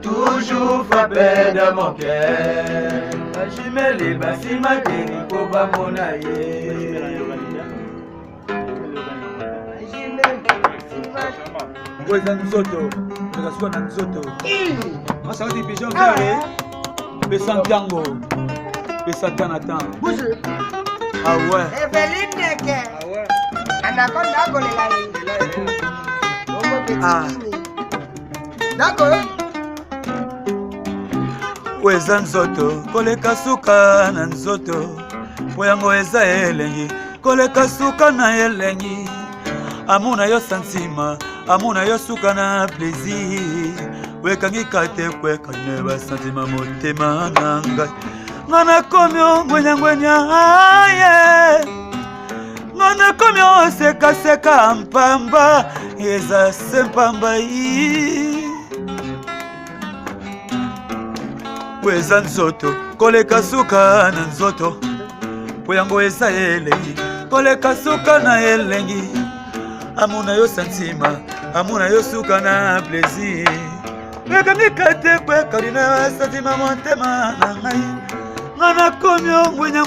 toujours frappé de mon cœur. Jimeli basima teni koba monaye. Weza nzoto, nakasua na nzoto. Masauti pigeon kare. Pesa tango. Pesa tanatan. Bouge. Ah ouais. Eveline ke. Ah ouais. Anakonda kolela ni. Ah. D'accord. Weza nzoto, koleka suka na nzoto. Poyango eza elengi, koleka suka na elengi. Amuna yo sansima, amuna yo suka na plaisir. Wekangi kate kweka neba santima motema nanga. Ngana komyo ngwenya aye. Ngana komyo seka mpamba. Eza sempamba yi. Weza nzoto, koleka suka na nzoto. Poyango eza elengi, koleka suka na elengi. Amuna yo santima, amuna yo suka na plaisir. Wekangi kate kweka neba santima motema nanga. Ngana komyo ngwenya